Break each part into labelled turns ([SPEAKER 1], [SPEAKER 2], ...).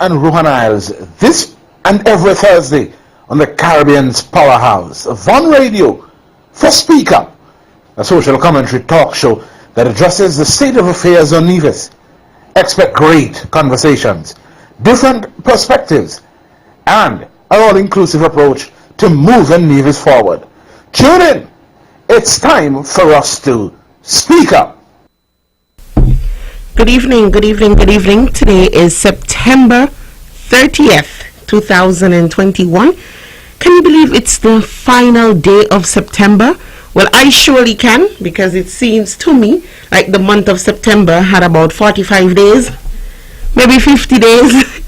[SPEAKER 1] and Rohan this and every Thursday on the Caribbean's powerhouse, Von Radio, for Speak Up, a social commentary talk show that addresses the state of affairs on Nevis. Expect great conversations, different perspectives, and an all-inclusive approach to moving Nevis forward. Tune in. It's time for us to speak up.
[SPEAKER 2] Good evening. Today is September 30th, 2021. Can you believe it's the final day of September? Well, I surely can, because it seems to me like the month of September had about 45 days, maybe 50 days.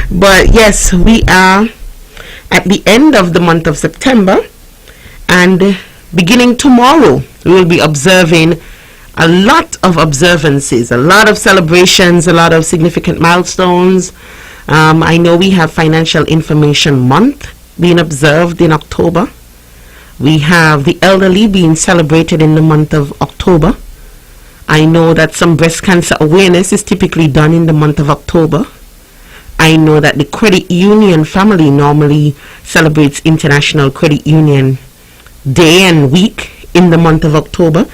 [SPEAKER 2] But yes, we are at the end of the month of September, and beginning tomorrow, we will be observing a lot of observances, a lot of celebrations, a lot of significant milestones. I know we have Financial Information Month being observed in October. We have the elderly being celebrated in the month of October. I know that some breast cancer awareness is typically done in the month of October. I know that the credit union family normally celebrates International Credit Union Day and Week in the month of October.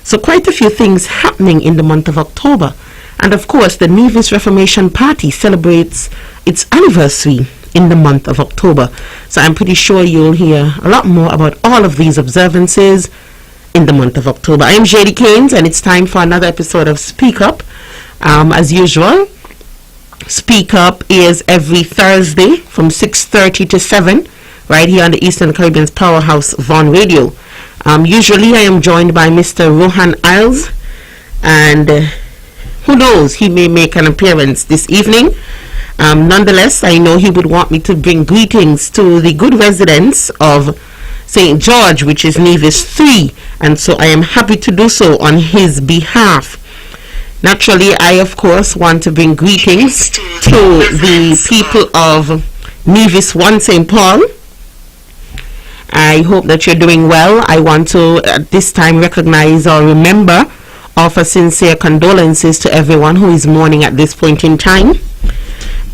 [SPEAKER 2] So quite a few things happening in the month of October. And of course, the Nevis Reformation Party celebrates its anniversary in the month of October. So I'm pretty sure you'll hear a lot more about all of these observances in the month of October. I am Jaedee Caines, and it's time for another episode of Speak Up. As usual, Speak Up is every Thursday from 6:30 to 7, right here on the Eastern Caribbean's powerhouse, Von Radio. Usually I am joined by Mr. Rohan, and who knows, he may make an appearance this evening. Nonetheless, I know he would want me to bring greetings to the good residents of St. George, which is Nevis 3, and so I am happy to do so on his behalf. Naturally, I of course want to bring greetings to the people of Nevis 1 St. Paul. I hope that you're doing well. I want to at this time recognize or remember, offer sincere condolences to everyone who is mourning at this point in time.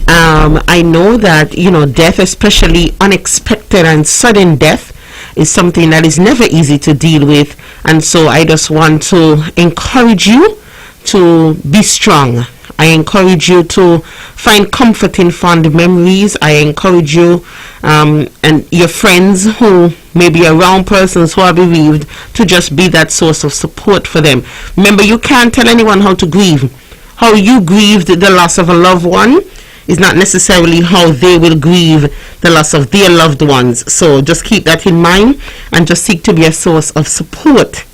[SPEAKER 2] I know that, death, especially unexpected and sudden death, is something that is never easy to deal with. And so I just want to encourage you to be strong. I encourage you to find comfort in fond memories. I encourage you and your friends who may be around persons who are bereaved to just be that source of support for them. Remember, you can't tell anyone how to grieve. How you grieved the loss of a loved one is not necessarily how they will grieve the loss of their loved ones. So just keep that in mind and just seek to be a source of support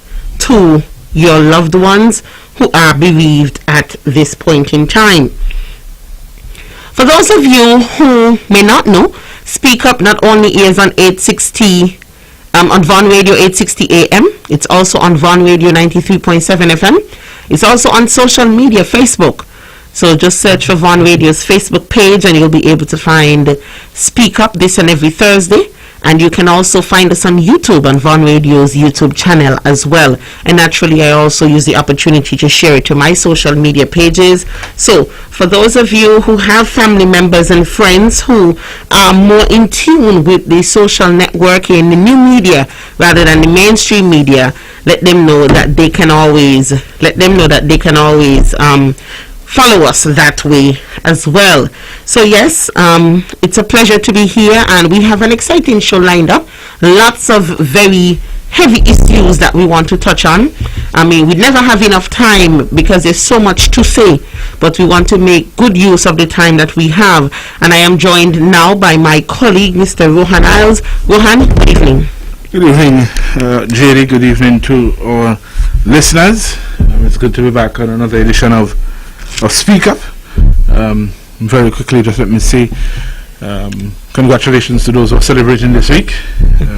[SPEAKER 2] to your loved ones who are bereaved at this point in time. For those of you who may not know, Speak Up not only is on 860 on Von Radio 860 AM, it's also on Von Radio 93.7 FM. It's also on social media, Facebook. So just search for Von Radio's Facebook page and you'll be able to find Speak Up this and every Thursday. And you can also find us on YouTube, on Von Radio's YouTube channel as well. And naturally, I also use the opportunity to share it to my social media pages. So for those of you who have family members and friends who are more in tune with the social networking, the new media, rather than the mainstream media, let them know that they can always follow us that way as well. So yes, it's a pleasure to be here, and we have an exciting show lined up. Lots of very heavy issues that we want to touch on. I mean, we never have enough time because there's so much to say, but we want to make good use of the time that we have. And I am joined now by my colleague, Mr. Rohan. Rohan, good evening.
[SPEAKER 3] Good evening, Jaedee. Good evening to our listeners. It's good to be back on another edition of Speak Up. Very quickly, just let me say congratulations to those who are celebrating this week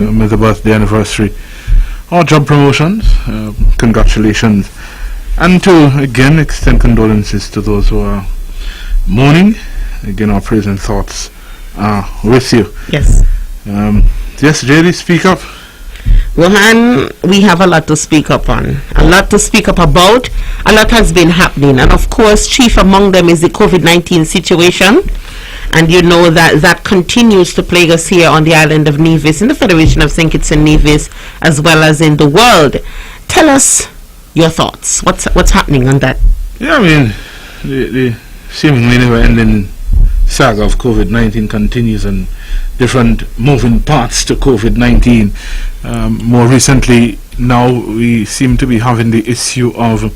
[SPEAKER 3] with the birthday anniversary or job promotions. Congratulations, and to again extend condolences to those who are mourning. Again, our prayers and thoughts are with you.
[SPEAKER 2] Yes.
[SPEAKER 3] Yes, Jaedee, speak up.
[SPEAKER 2] Rohan, we have a lot to speak up on, a lot to speak up about. A lot has been happening, and of course, chief among them is the COVID-19 situation. And you know that continues to plague us here on the island of Nevis, in the Federation of St. Kitts and Nevis, as well as in the world. Tell us your thoughts. What's happening on that?
[SPEAKER 3] Yeah, I mean, the seemingly never-ending saga of COVID-19 continues, and different moving parts to COVID-19. More recently, now we seem to be having the issue of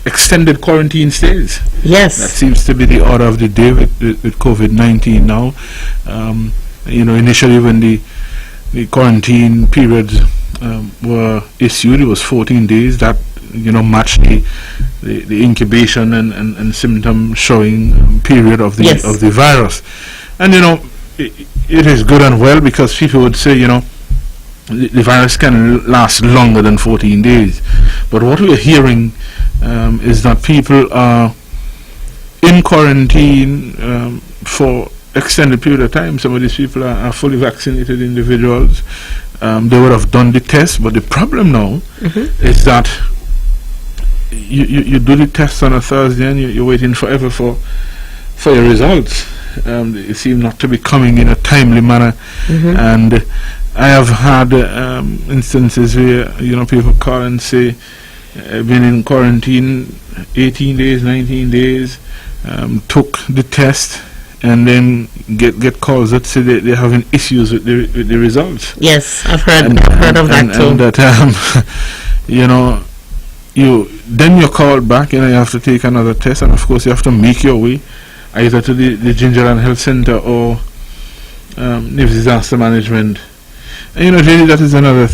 [SPEAKER 3] extended quarantine stays.
[SPEAKER 2] Yes.
[SPEAKER 3] That seems to be the order of the day with COVID-19 now. Initially when the quarantine periods were issued, it was 14 days. That matched the incubation and symptom showing period of the virus. And it is good and well, because people would say the virus can last longer than 14 days. But what we are hearing is that people are in quarantine for extended period of time. Some of these people are fully vaccinated individuals. They would have done the test, but the problem now is that you do the test on a Thursday and you're waiting forever for your results. They seem not to be coming in a timely manner, and I have had instances where people call and say been in quarantine 18 days, 19 days, took the test, and then get calls that say they're having issues with the results.
[SPEAKER 2] Yes, I've heard of that too.
[SPEAKER 3] And that you're called back, you have to take another test, and of course you have to make your way either to the Gingerland Health Center or Nevis Disaster Management. And really that is another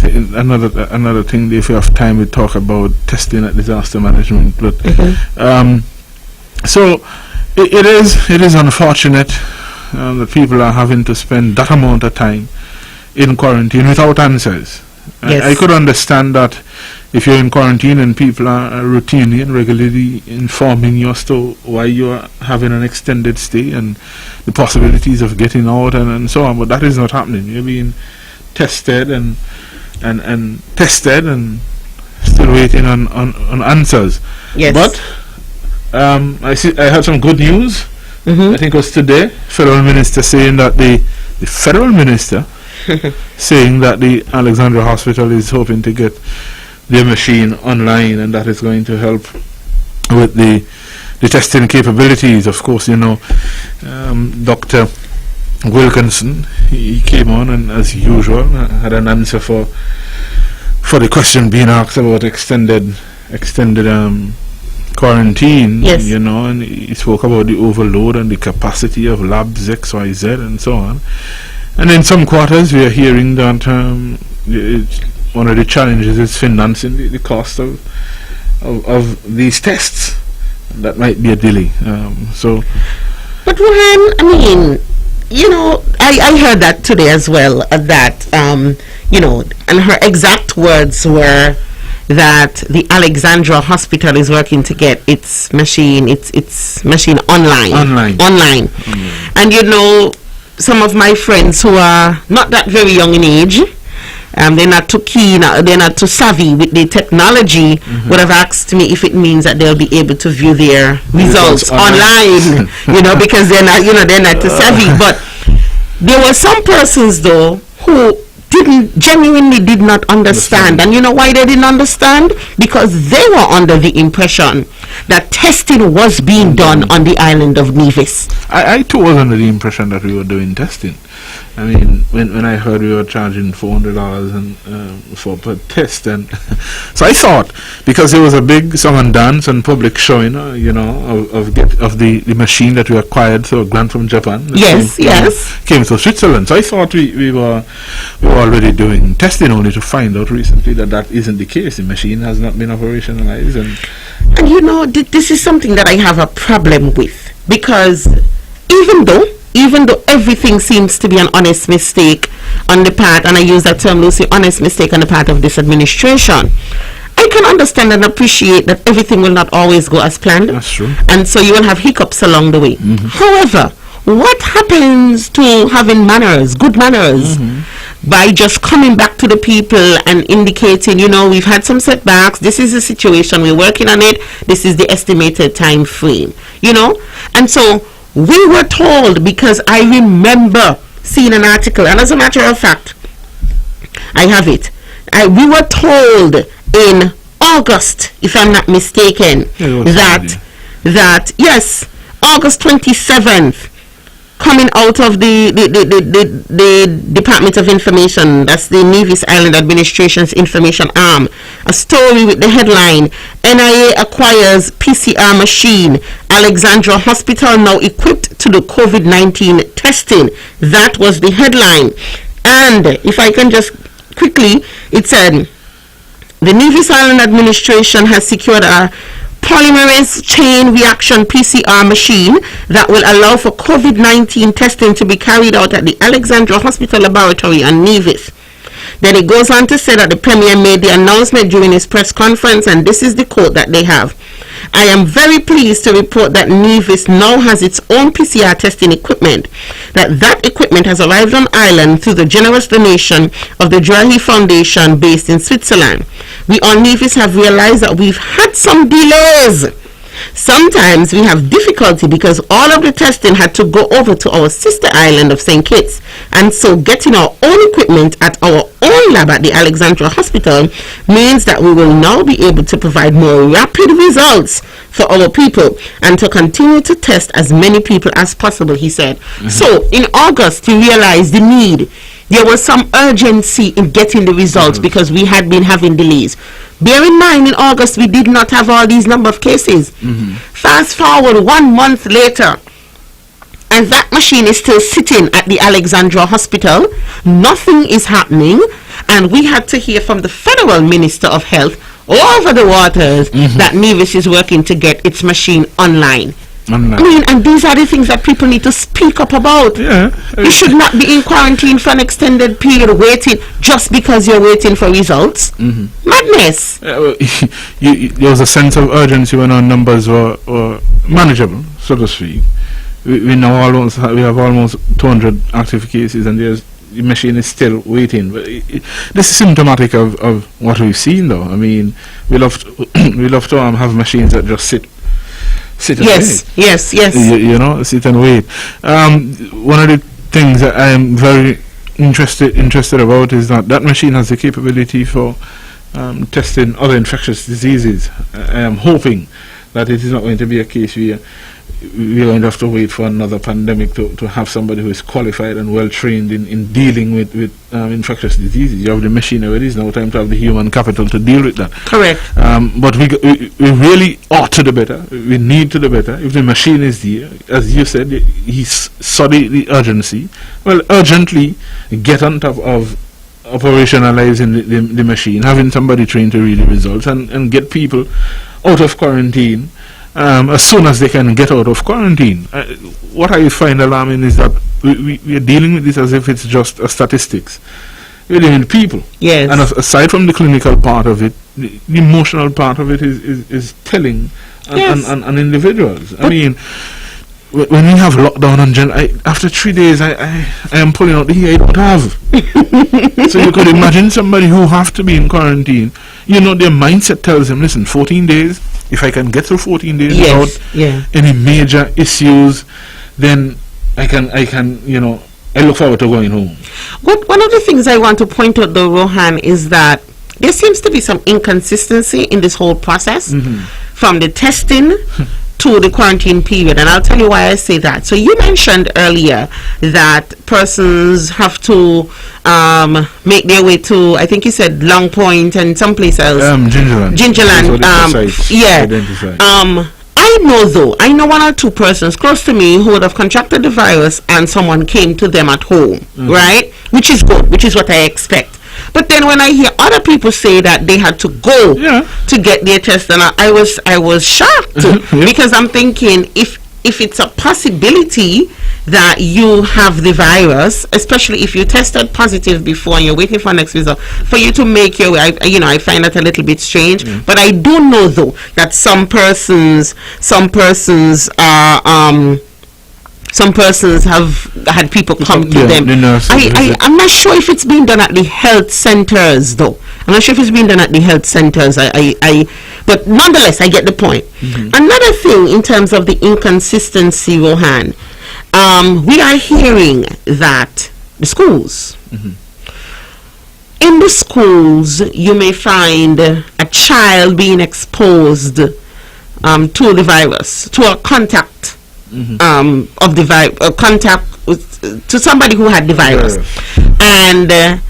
[SPEAKER 3] thing. If we have time, we talk about testing at disaster management. But so it is unfortunate that people are having to spend that amount of time in quarantine without answers.
[SPEAKER 2] Yes.
[SPEAKER 3] I could understand that if you're in quarantine and people are routinely and regularly informing you as to why you are having an extended stay and the possibilities of getting out and so on, but that is not happening. You're being tested and tested and still waiting on answers.
[SPEAKER 2] Yes.
[SPEAKER 3] But I heard some good news. I think it was today. Federal Minister saying that the Federal Minister saying that the Alexandra Hospital is hoping to get their machine online, and that is going to help with the testing capabilities. Of course, Dr. Wilkinson, he came on and, as usual, had an answer for the question being asked about extended quarantine.
[SPEAKER 2] Yes.
[SPEAKER 3] And he spoke about the overload and the capacity of labs XYZ and so on. And in some quarters we are hearing that one of the challenges is financing the cost of these tests. That might be a delay.
[SPEAKER 2] But Rohan, I mean, I heard that today as well, that, and her exact words were that the Alexandra Hospital is working to get its machine online. And some of my friends who are not that very young in age, they're not too keen, they're not too savvy with the technology, would have asked me if it means that they'll be able to view their results online, because they're not too savvy. But there were some persons though who genuinely did not understand. And you know why they didn't understand? Because they were under the impression that testing was being done on the island of Nevis.
[SPEAKER 3] I too was under the impression that we were doing testing. I mean, when I heard we were charging $400 for per test, and so I thought, because there was a big song and dance and public showing, of the machine that we acquired through a grant from Japan. Came to Switzerland. So I thought we were already doing testing, only to find out recently that isn't the case. The machine has not been operationalized,
[SPEAKER 2] and this is something that I have a problem with, because even though everything seems to be an honest mistake on the part, and I use that term loosely, honest mistake on the part of this administration, I can understand and appreciate that everything will not always go as planned.
[SPEAKER 3] That's true.
[SPEAKER 2] And so you will have hiccups along the way. However, what happens to having good manners, by just coming back to the people and indicating, we've had some setbacks, this is the situation, we're working on it, this is the estimated time frame, and so We were told, because I remember seeing an article, and as a matter of fact, I have it. We were told in August, if I'm not mistaken, that yes, August 27th, coming out of the Department of Information, that's the Nevis Island Administration's information arm, a story with the headline, NIA acquires PCR machine, Alexandra Hospital now equipped to do COVID-19 testing. That was the headline. And if I can just quickly, it said, the Nevis Island Administration has secured a polymerase chain reaction PCR machine that will allow for COVID-19 testing to be carried out at the Alexandra Hospital Laboratory on Nevis. Then it goes on to say that the Premier made the announcement during his press conference, and this is the quote that they have. I am very pleased to report that Nevis now has its own PCR testing equipment. That equipment has arrived on island through the generous donation of the Jaedee Foundation based in Switzerland. We on Nevis have realized that we've had some delays. Sometimes we have difficulty because all of the testing had to go over to our sister island of St. Kitts, and so getting our own equipment at our own lab at the Alexandra Hospital means that we will now be able to provide more rapid results for our people and to continue to test as many people as possible, he said. So in August, he realized the need. There was some urgency in getting the results because we had been having delays. Bear in mind, in August, we did not have all these number of cases. Fast forward 1 month later, and that machine is still sitting at the Alexandra Hospital. Nothing is happening, and we had to hear from the Federal Minister of Health over the waters that Nevis is working to get its machine online. I mean, and these are the things that people need to speak up about. You should not be in quarantine for an extended period waiting just because you're waiting for results. Madness.
[SPEAKER 3] There was a sense of urgency when our numbers were manageable, so to speak. We now we have almost 200 active cases, and the machine is still waiting. But this is symptomatic of what we've seen, though. I mean, we love to have machines that just sit and wait. Yes. You know, sit and wait. One of the things that I am very interested about is that machine has the capability for testing other infectious diseases. I am hoping that it is not going to be a case where we're going to have to wait for another pandemic to have somebody who is qualified and well trained in dealing with infectious diseases. You have the machine already. It's now time to have the human capital to deal with that.
[SPEAKER 2] Correct.
[SPEAKER 3] But we really ought to do better. We need to do better. If the machine is there, as you said, he saw the urgency. Well, urgently get on top of operationalizing the machine, having somebody trained to read the results, and get people out of quarantine as soon as they can get out of quarantine. What I find alarming is that we are dealing with this as if it's just a statistics. We're dealing with people.
[SPEAKER 2] Yes.
[SPEAKER 3] And aside from the clinical part of it, the emotional part of it is telling on individuals. I mean, when we have lockdown and after 3 days, I am pulling out the hair I don't have. So you could imagine somebody who have to be in quarantine. You know, their mindset tells them, listen, 14 days, if I can get through 14 days without any major issues, then I can, you know, I look forward to going home.
[SPEAKER 2] One of the things I want to point out, though, Rohan, is that there seems to be some inconsistency in this whole process, from the testing to the quarantine period, and I'll tell you why I say that. So you mentioned earlier that persons have to make their way to, I think you said Long Point and someplace else. Gingerland. I know 1 or 2 persons close to me who would have contracted the virus and someone came to them at home, right? Which is good, which is what I expect. But then when I hear other people say that they had to go to get their test, and I was shocked because I'm thinking if it's a possibility that you have the virus, especially if you tested positive before and you're waiting for next result, for you to make your way, I find that a little bit strange. But I do know, though, that some persons have had people come to them.
[SPEAKER 3] The nurses,
[SPEAKER 2] I'm not sure if it's being done at the health centers, though. I'm not sure if it's being done at the health centers. But nonetheless, I get the point. Another thing in terms of the inconsistency, Rohan, we are hearing that the schools, in the schools, you may find a child being exposed to the virus, to a contact of the virus, contact to somebody who had the virus, and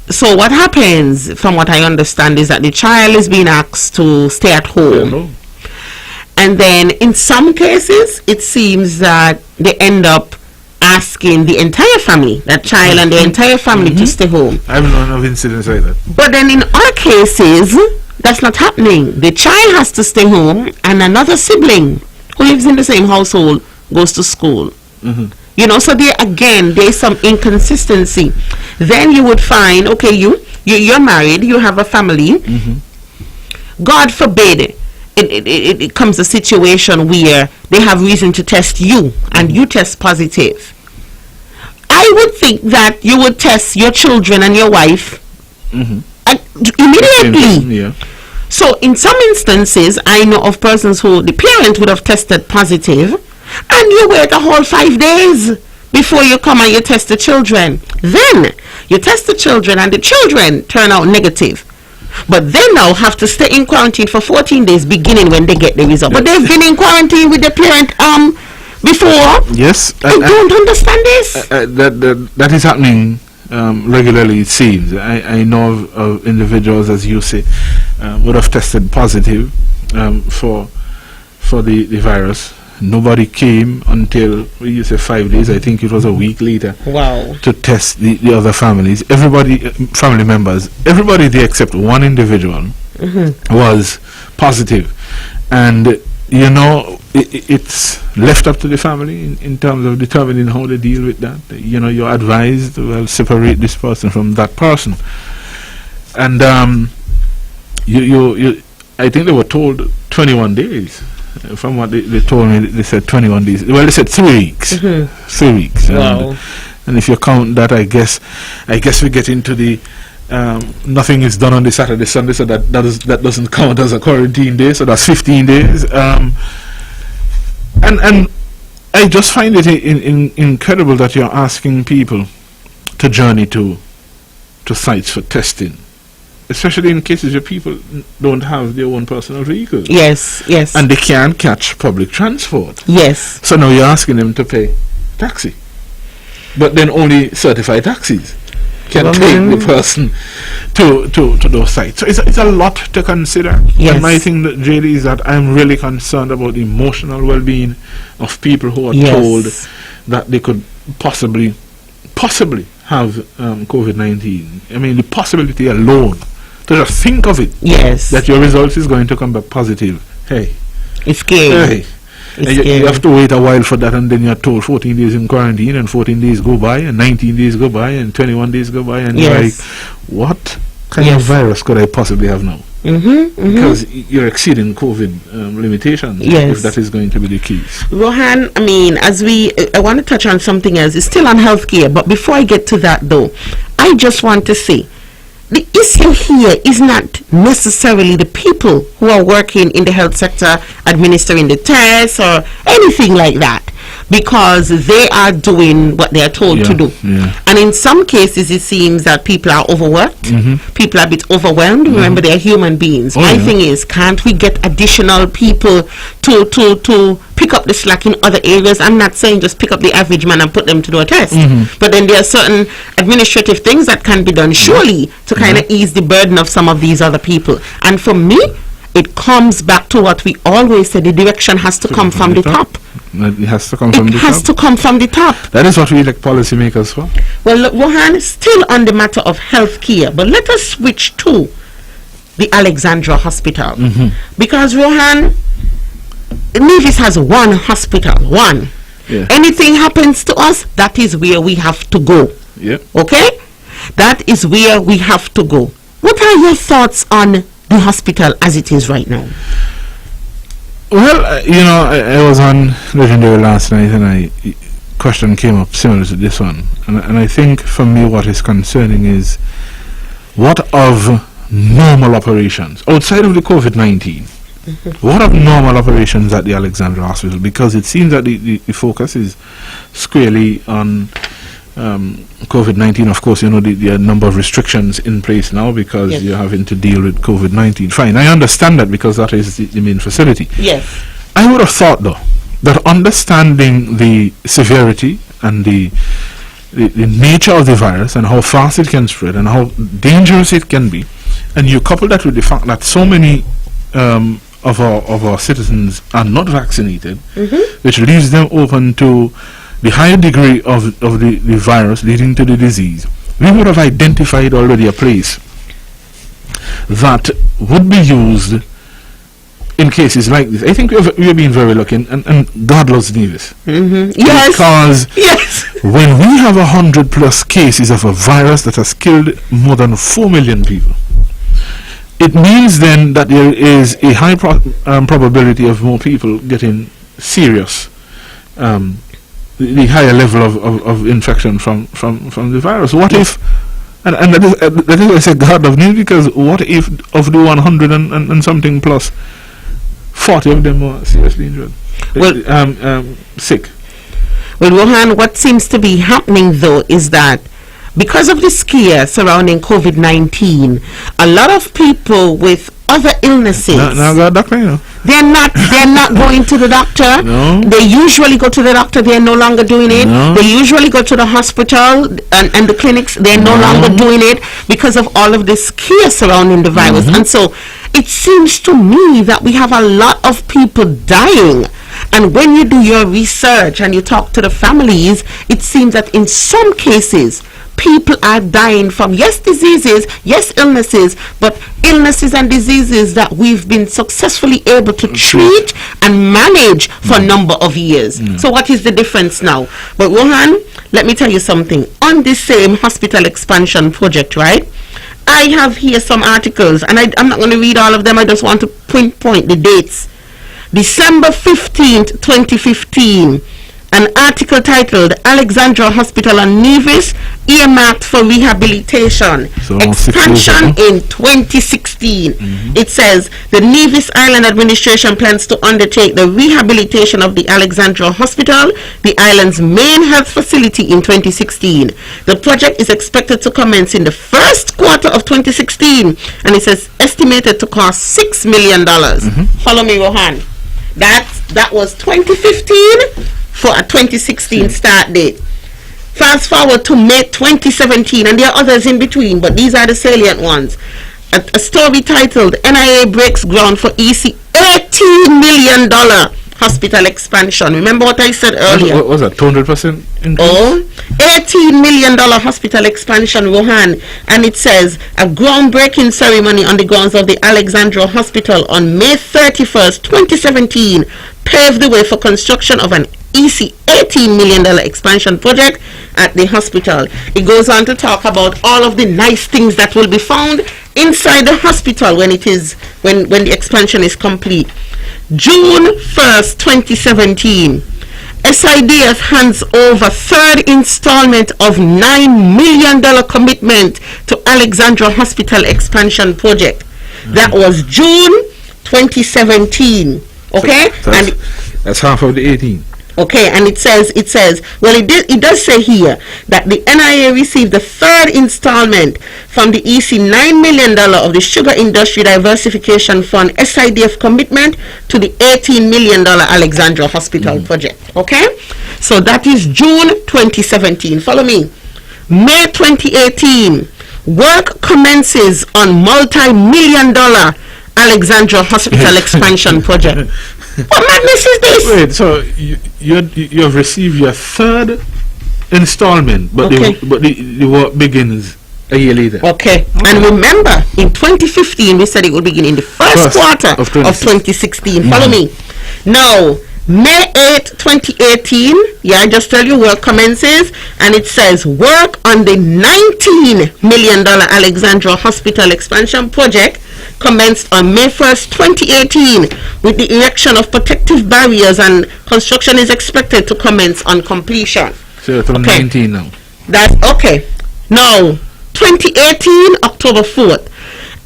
[SPEAKER 2] so what happens, from what I understand, is that the child is being asked to stay at home. And then in some cases, it seems that they end up asking the entire family, that child and the entire family, to stay home.
[SPEAKER 3] I've known of incidents like that.
[SPEAKER 2] But then in other cases, that's not happening. The child has to stay home and another sibling who lives in the same household goes to school. You know, so there again, there's some inconsistency. Then you would find, okay, you're married, you have a family. God forbid it comes a situation where they have reason to test you and you test positive. I would think that you would test your children and your wife immediately. So in some instances, I know of persons who the parent would have tested positive, and you wait a whole 5 days before you come and you test the children. Then you test the children and the children turn out negative. But they now have to stay in quarantine for 14 days beginning when they get the result. But they've been in quarantine with the parent before.
[SPEAKER 3] Yes.
[SPEAKER 2] I don't understand this.
[SPEAKER 3] That is happening regularly, it seems. I know of individuals, as you say, would have tested positive for the virus. Nobody came until, you say 5 days, I think it was a week later.
[SPEAKER 2] Wow. To
[SPEAKER 3] test the other families. Everybody, family members, everybody there except one individual was positive. And, you know, it's left up to the family in terms of determining how they deal with that. You know, you're advised, well, separate this person from that person. And I think they were told 21 days. From what they told me, they said 21 days. Well, they said 3 weeks. 3 weeks.
[SPEAKER 2] Wow.
[SPEAKER 3] And if you count that, I guess we get into the nothing is done on the Saturday, Sunday, so that doesn't count as a quarantine day. So that's 15 days. And I just find it incredible that you're asking people to journey to sites for testing, especially in cases where people don't have their own personal vehicles.
[SPEAKER 2] Yes.
[SPEAKER 3] And they can't catch public transport.
[SPEAKER 2] Yes.
[SPEAKER 3] So now you're asking them to pay taxi. But then only certified taxis can take the person to those sites. So it's a lot to consider.
[SPEAKER 2] Yes.
[SPEAKER 3] And my thing, Jaedee, is that I'm really concerned about the emotional well-being of people who are told that they could possibly have COVID-19. I mean, the possibility alone, to just think of it, that your results is going to come back positive. Hey,
[SPEAKER 2] it's scary.
[SPEAKER 3] Hey. And you have to wait a while for that, and then you're told 14 days in quarantine, and 14 days go by, and 19 days go by, and 21 days go by, and you're like, what kind of virus could I possibly have now? Because you're exceeding COVID limitations, if that is going to be the case.
[SPEAKER 2] Rohan, I mean, I want to touch on something else. It's still on healthcare, but before I get to that, though, I just want to say, the issue here is not necessarily the people who are working in the health sector administering the tests or anything like that, because they are doing what they are told to do. And in some cases, it seems that people are overworked, people are a bit overwhelmed. Remember, they are human beings. My thing is, can't we get additional people to pick up the slack in other areas? I'm not saying just pick up the average man and put them to do a test, but then there are certain administrative things that can be done, surely, to kind of ease the burden of some of these other people. And for me, it comes back to what we always say: the direction has to come from the top.
[SPEAKER 3] It has to come from the top. It has
[SPEAKER 2] to come from the top.
[SPEAKER 3] That is what we elect policymakers for.
[SPEAKER 2] Well, look, Rohan, still on the matter of health care, but let us switch to the Alexandra Hospital. Because, Rohan, Nevis has one hospital, one. Anything happens to us, that is where we have to go. Okay? That is where we have to go. What are your thoughts on the hospital as it is right now?
[SPEAKER 3] Well, you know, I was on Legendary last night, and a question came up similar to this one. And I think for me what is concerning is what of normal operations outside of the COVID-19? What of normal operations at the Alexandra Hospital? Because it seems that the focus is squarely on COVID-19. Of course, there are a number of restrictions in place now because
[SPEAKER 2] Yes.
[SPEAKER 3] you're having to deal with COVID-19. Fine, I understand that because that is the main facility.
[SPEAKER 2] Yes.
[SPEAKER 3] I would have thought, though, that understanding the severity and the nature of the virus and how fast it can spread and how dangerous it can be, and you couple that with the fact that so many of our citizens are not vaccinated, which leaves them open to the higher degree of the virus leading to the disease, we would have identified already a place that would be used in cases like this. I think we have been very lucky, and God loves Nevis.
[SPEAKER 2] Yes.
[SPEAKER 3] Because
[SPEAKER 2] Yes.
[SPEAKER 3] when we have 100+ cases of a virus that has killed more than 4 million people, it means then that there is a high probability of more people getting serious, the higher level of infection from the virus. What if, and that is why I say God of Nevis, because what if of the 100 and something plus, 40 of them were seriously injured, sick?
[SPEAKER 2] Well, Rohan, what seems to be happening though is that because of the scare surrounding COVID-19, a lot of people with other illnesses,
[SPEAKER 3] Now got a doctor,
[SPEAKER 2] they're not going to the doctor.
[SPEAKER 3] No.
[SPEAKER 2] They usually go to the doctor. They're no longer doing it.
[SPEAKER 3] No.
[SPEAKER 2] They usually go to the hospital and the clinics. They're no longer doing it because of all of this scare surrounding the virus. And so it seems to me that we have a lot of people dying. And when you do your research and you talk to the families, it seems that in some cases, people are dying from, yes, diseases, yes, illnesses, but illnesses and diseases that we've been successfully able to treat and manage for a number of years. So what is the difference now? But Rohan, let me tell you something. On this same hospital expansion project, right, I have here some articles, and I'm not going to read all of them. I just want to pinpoint the dates. December 15th, 2015, an article titled Alexandra Hospital and Nevis earmarked for rehabilitation,
[SPEAKER 3] So
[SPEAKER 2] expansion in 2016. It says the Nevis Island administration plans to undertake the rehabilitation of the Alexandra Hospital, the island's main health facility, in 2016. The project is expected to commence in the first quarter of 2016, and it says estimated to cost $6 million. Follow me, Rohan. That was 2015 for a 2016 start date. Fast forward to May 2017, and there are others in between, but these are the salient ones. A story titled NIA breaks ground for EC $18 million hospital expansion. Remember what I said earlier?
[SPEAKER 3] What was that, 200% increase?
[SPEAKER 2] Oh, $18 million hospital expansion, Rohan. And it says a groundbreaking ceremony on the grounds of the Alexandra Hospital on May 31st, 2017 paved the way for construction of an EC $18 million expansion project at the hospital. It goes on to talk about all of the nice things that will be found inside the hospital when the expansion is complete. June 1st, 2017, SIDF hands over third installment of $9 million commitment to Alexandra Hospital expansion project. That was June 2017. Okay,
[SPEAKER 3] and that's half of the 18.
[SPEAKER 2] Okay, and it says, well, it does say here that the NIA received the third installment from the EC $9 million of the Sugar Industry Diversification Fund SIDF commitment to the $18 million Alexandra Hospital project. Okay, so that is June 2017. Follow me. May 2018, work commences on multi-million-dollar Alexandra Hospital expansion project. What madness is this?
[SPEAKER 3] Wait, so you have received your third installment, but the work begins a year later.
[SPEAKER 2] Okay. And remember, in 2015, we said it would begin in the first quarter of 2016. Follow me. Now, May 8, 2018, I just tell you, work commences, and it says work on the $19 million Alexandra Hospital expansion project commenced on May 1st, 2018, with the erection of protective barriers, and construction is expected to commence on completion.
[SPEAKER 3] So 2019 now.
[SPEAKER 2] That's okay. Now, 2018, October 4th.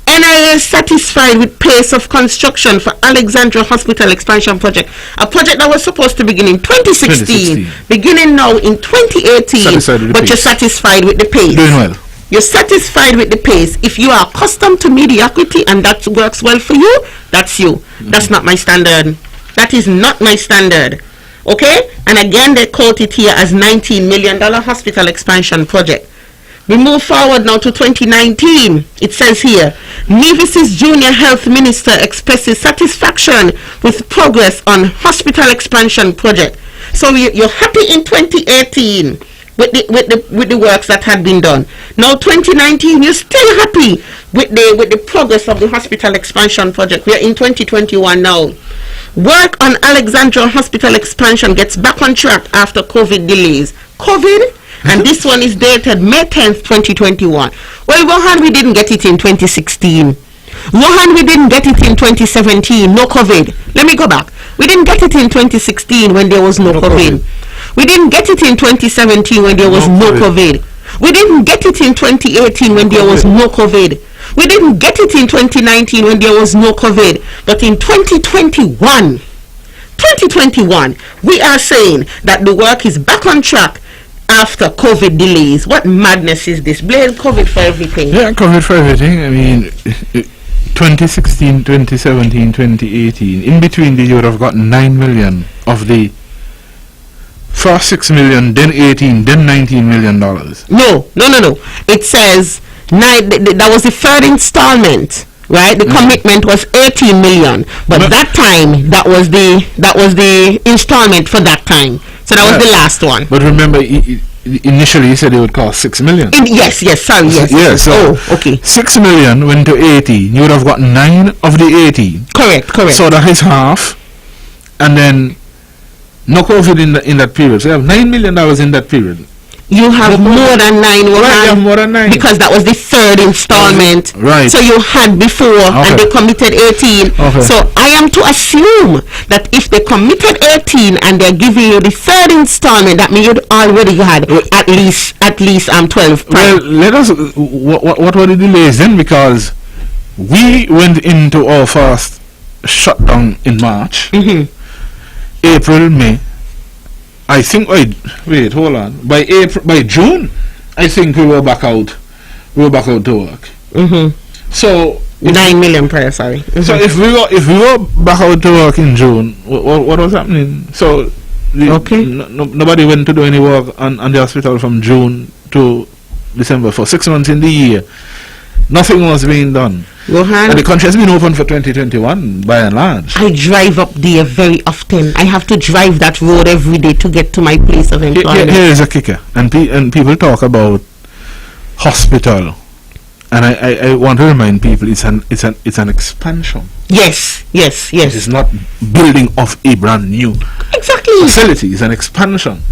[SPEAKER 2] NIA is satisfied with pace of construction for Alexandra Hospital Expansion Project, a project that was supposed to begin in 2016, beginning now in 2018, but you're satisfied with the pace.
[SPEAKER 3] Doing well.
[SPEAKER 2] You're satisfied with the pace. If you are accustomed to mediocrity and that works well for you, that's you. That's not my standard. That is not my standard. Okay? And again, they quote it here as $19 million hospital expansion project. We move forward now to 2019. It says here, Nevis's junior health minister expresses satisfaction with progress on hospital expansion project. So you're happy in 2018 with the works that had been done. Now 2019, you're still happy with the progress of the hospital expansion project. We are in 2021 now. Work on Alexandra Hospital expansion gets back on track after COVID delays. COVID? And this one is dated May 10th, 2021. Well, Rohan, we didn't get it in 2016. Rohan, we didn't get it in 2017. No COVID. Let me go back. We didn't get it in 2016 when there was no COVID. We didn't get it in 2017 when there was no COVID. We didn't get it in 2018 when there was no COVID. We didn't get it in 2019 when there was no COVID. But in 2021, we are saying that the work is back on track after COVID delays. What madness is this? Blame COVID for everything.
[SPEAKER 3] Yeah, COVID for everything. I mean, 2016, 2017, 2018. In between, you would have gotten 9 million of the first 6 million, then 18, then $19 million.
[SPEAKER 2] No. It says that was the third installment, right? The commitment was 18 million, but that time that was the installment for that time. So that was the last one.
[SPEAKER 3] But remember, initially he said it would cost 6 million.
[SPEAKER 2] Yes.
[SPEAKER 3] So
[SPEAKER 2] okay.
[SPEAKER 3] 6 million went to 18. You would have gotten 9 of the 18.
[SPEAKER 2] Correct.
[SPEAKER 3] So that is half, and then no COVID in that period. So you have $9 million in that period.
[SPEAKER 2] You have more than 9.
[SPEAKER 3] Right, you have more than 9.
[SPEAKER 2] Because that was the third installment.
[SPEAKER 3] Right.
[SPEAKER 2] So you had before, and they committed 18.
[SPEAKER 3] Okay.
[SPEAKER 2] So I am to assume that if they committed 18 and they're giving you the third installment, that means you already had at least 12.
[SPEAKER 3] Well, let us. What were the delays then? Because we went into our first shutdown in March, April, May. I think. Wait, hold on. By June, I think we were back out. We were back out to work. So
[SPEAKER 2] 9 million per. Sorry.
[SPEAKER 3] So if we were back out to work in June, what was happening? So nobody went to do any work on the hospital from June to December for 6 months in the year. Nothing was being done.
[SPEAKER 2] Rohan,
[SPEAKER 3] and the country has been open for 2021 by and large.
[SPEAKER 2] I drive up there very often. I have to drive that road every day to get to my place of employment.
[SPEAKER 3] Here is a kicker, and people talk about hospital, and I want to remind people it's an expansion.
[SPEAKER 2] Yes.
[SPEAKER 3] It is not building of a brand new facility. It's an expansion.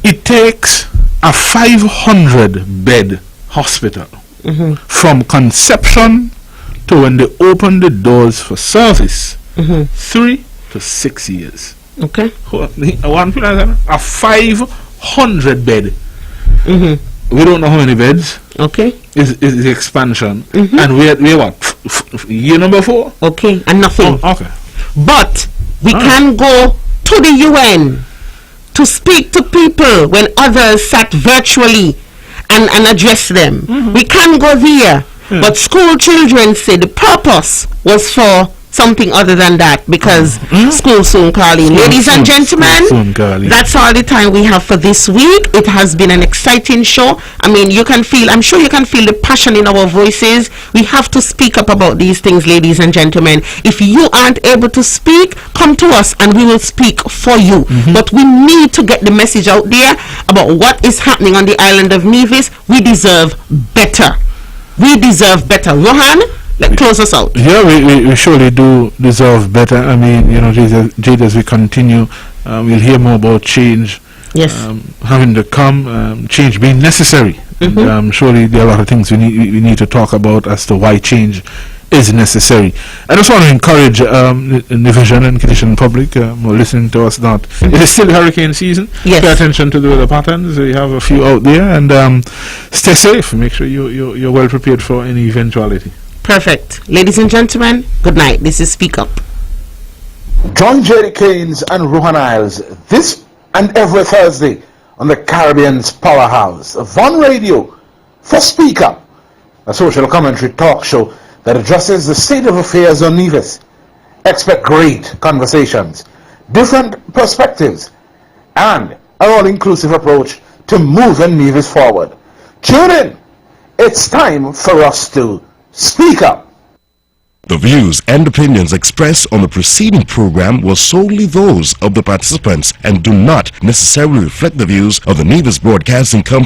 [SPEAKER 3] It takes a 500-bed hospital. From conception to when they open the doors for service, 3 to 6 years.
[SPEAKER 2] Okay.
[SPEAKER 3] A 500 bed. We don't know how many beds.
[SPEAKER 2] Okay.
[SPEAKER 3] Is the expansion, and we're what, year number 4?
[SPEAKER 2] Okay, and nothing.
[SPEAKER 3] Okay.
[SPEAKER 2] But we can go to the UN to speak to people when others sat virtually and address them. We can go there, but school children say the purpose was for something other than that, because school soon calling. Ladies and gentlemen, that's all the time we have for this week. It has been an exciting show. I mean, I'm sure you can feel the passion in our voices. We have to speak up about these things, ladies and gentlemen. If you aren't able to speak, come to us and we will speak for you. But we need to get the message out there about what is happening on the island of Nevis. We deserve better. Rohan, close us out.
[SPEAKER 3] Yeah, we surely do deserve better. I mean, Jaedee, as we continue, we'll hear more about change.
[SPEAKER 2] Yes.
[SPEAKER 3] Having to come, change being necessary. And, surely there are a lot of things we need to talk about as to why change is necessary. I just want to encourage the vision and condition public who are listening to us that it is still hurricane season.
[SPEAKER 2] Yes.
[SPEAKER 3] Pay attention to the weather patterns. We have a few out there, and stay safe. Make sure you're well prepared for any eventuality.
[SPEAKER 2] Perfect. Ladies and gentlemen, good night. This is Speak Up.
[SPEAKER 1] Join Jaedee, Caines and Rohan this and every Thursday on the Caribbean's powerhouse, Von Radio, for Speak Up, a social commentary talk show that addresses the state of affairs on Nevis. Expect great conversations, different perspectives, and an all-inclusive approach to moving Nevis forward. Tune in. It's time for us to speak up.
[SPEAKER 4] The views and opinions expressed on the preceding program were solely those of the participants and do not necessarily reflect the views of the Nevis Broadcasting Company